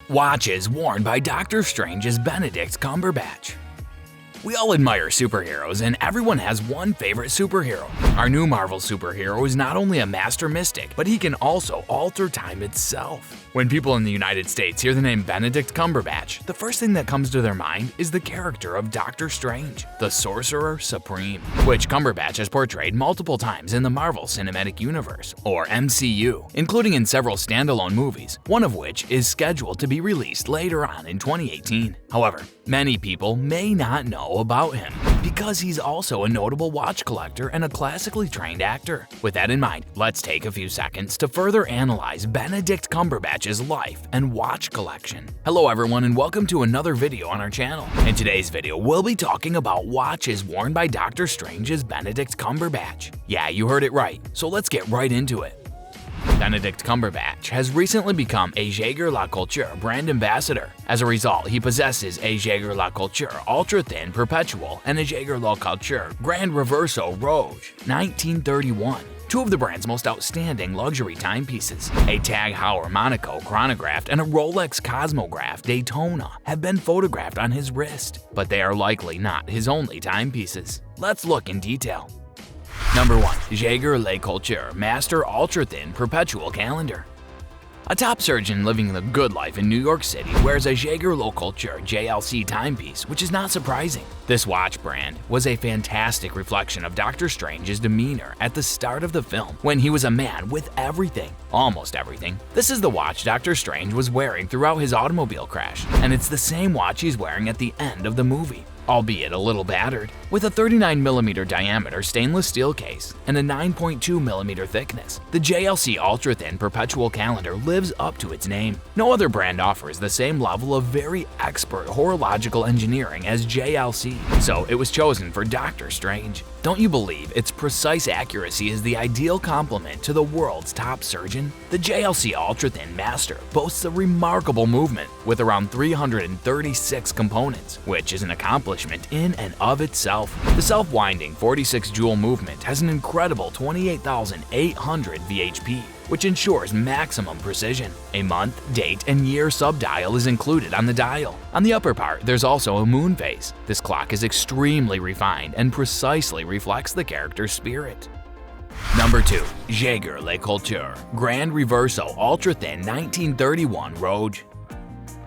Watches worn by Doctor Strange's Benedict Cumberbatch. We all admire superheroes, and everyone has one favorite superhero. Our new Marvel superhero is not only a master mystic, but he can also alter time itself. When people in the United States hear the name Benedict Cumberbatch, the first thing that comes to their mind is the character of Doctor Strange, the Sorcerer Supreme, which Cumberbatch has portrayed multiple times in the Marvel Cinematic Universe, or MCU, including in several standalone movies, one of which is scheduled to be released later on in 2018. However, many people may not know about him because he's also a notable watch collector and a classically trained actor. With that in mind, let's take a few seconds to further analyze Benedict Cumberbatch's life and watch collection. Hello everyone, and welcome to another video on our channel. In today's video, we'll be talking about watches worn by Doctor Strange's Benedict Cumberbatch. Yeah, you heard it right, so let's get right into it. Benedict Cumberbatch has recently become a JaegerLeCoultre brand ambassador. As a result, he possesses a JaegerLeCoultre Ultra Thin Perpetual and a JaegerLeCoultre Grand Reverso Rouge 1931. Two of the brand's most outstanding luxury timepieces, a TAG Heuer Monaco chronograph and a Rolex Cosmograph Daytona, have been photographed on his wrist, but they are likely not his only timepieces. Let's look in detail. Number 1. JaegerLeCoultre Master Ultra Thin Perpetual Calendar. A top surgeon living the good life in New York City wears a JaegerLeCoultre JLC timepiece, which is not surprising. This watch brand was a fantastic reflection of Doctor Strange's demeanor at the start of the film, when he was a man with everything, almost everything. This is the watch Doctor Strange was wearing throughout his automobile crash, and it's the same watch he's wearing at the end of the movie, albeit a little battered. With a 39mm diameter stainless steel case and a 9.2mm thickness, the JLC Ultra Thin Perpetual Calendar lives up to its name. No other brand offers the same level of very expert horological engineering as JLC, so it was chosen for Doctor Strange. Don't you believe its precise accuracy is the ideal complement to the world's top surgeon? The JLC Ultra Thin Master boasts a remarkable movement with around 336 components, which is an accomplishment in and of itself. The self-winding 46 joule movement has an incredible 28,800 VHP, which ensures maximum precision. A month, date, and year subdial is included on the dial. On the upper part, there's also a moon phase. This clock is extremely refined and precisely reflects the character's spirit. Number 2. JaegerLeCoultre Grand Reverso Ultra Thin 1931 Rouge.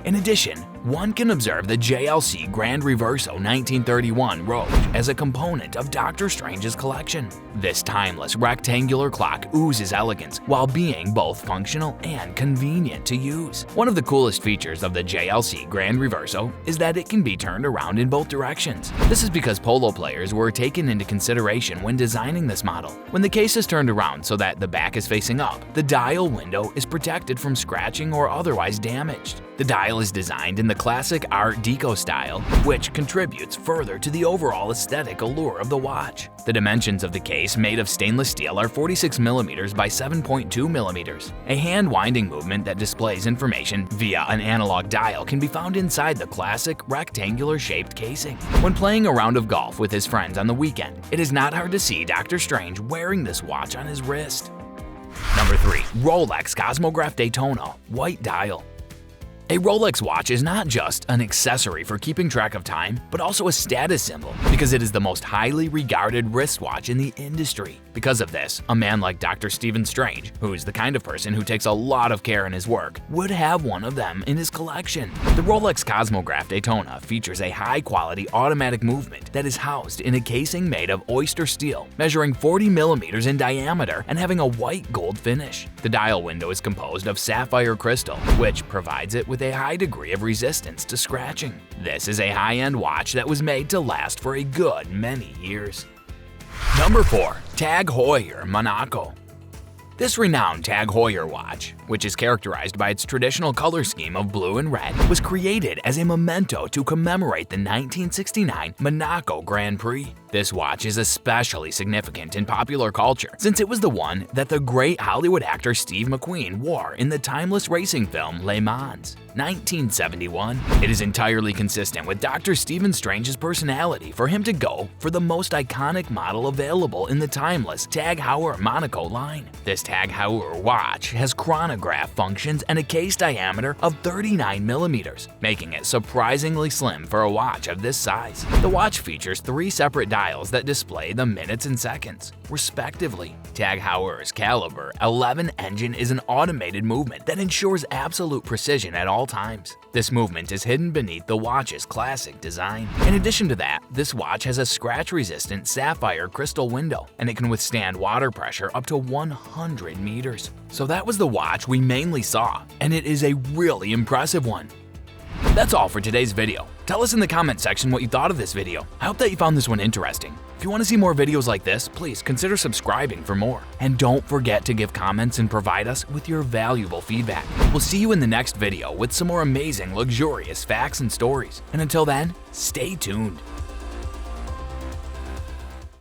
In addition, one can observe the JLC Grand Reverso 1931 Rouge as a component of Doctor Strange's collection. This timeless rectangular clock oozes elegance while being both functional and convenient to use. One of the coolest features of the JLC Grand Reverso is that it can be turned around in both directions. This is because polo players were taken into consideration when designing this model. When the case is turned around so that the back is facing up, the dial window is protected from scratching or otherwise damaged. The dial is designed in the classic Art Deco style, which contributes further to the overall aesthetic allure of the watch. The dimensions of the case, made of stainless steel, are 46mm by 7.2mm. A hand-winding movement that displays information via an analog dial can be found inside the classic rectangular-shaped casing. When playing a round of golf with his friends on the weekend, it is not hard to see Doctor Strange wearing this watch on his wrist. Number 3. Rolex Cosmograph Daytona White Dial. A Rolex watch is not just an accessory for keeping track of time, but also a status symbol because it is the most highly regarded wristwatch in the industry. Because of this, a man like Dr. Stephen Strange, who is the kind of person who takes a lot of care in his work, would have one of them in his collection. The Rolex Cosmograph Daytona features a high-quality automatic movement that is housed in a casing made of oyster steel, measuring 40mm in diameter and having a white gold finish. The dial window is composed of sapphire crystal, which provides it with a high degree of resistance to scratching. This is a high-end watch that was made to last for a good many years. Number 4. TAG Heuer Monaco. This renowned TAG Heuer watch, which is characterized by its traditional color scheme of blue and red, was created as a memento to commemorate the 1969 Monaco Grand Prix. This watch is especially significant in popular culture since it was the one that the great Hollywood actor Steve McQueen wore in the timeless racing film Le Mans, 1971. It is entirely consistent with Dr. Stephen Strange's personality for him to go for the most iconic model available in the timeless TAG Heuer Monaco line. This TAG Heuer watch has chronograph functions and a case diameter of 39 millimeters, making it surprisingly slim for a watch of this size. The watch features 3 separate dials that display the minutes and seconds, respectively. TAG Heuer's Caliber 11 engine is an automated movement that ensures absolute precision at all times. This movement is hidden beneath the watch's classic design. In addition to that, this watch has a scratch-resistant sapphire crystal window, and it can withstand water pressure up to 100 meters. So that was the watch we mainly saw, and it is a really impressive one. That's all for today's video. Tell us in the comment section what you thought of this video. I hope that you found this one interesting. If you want to see more videos like this, please consider subscribing for more. And don't forget to give comments and provide us with your valuable feedback. We'll see you in the next video with some more amazing, luxurious facts and stories. And until then, stay tuned.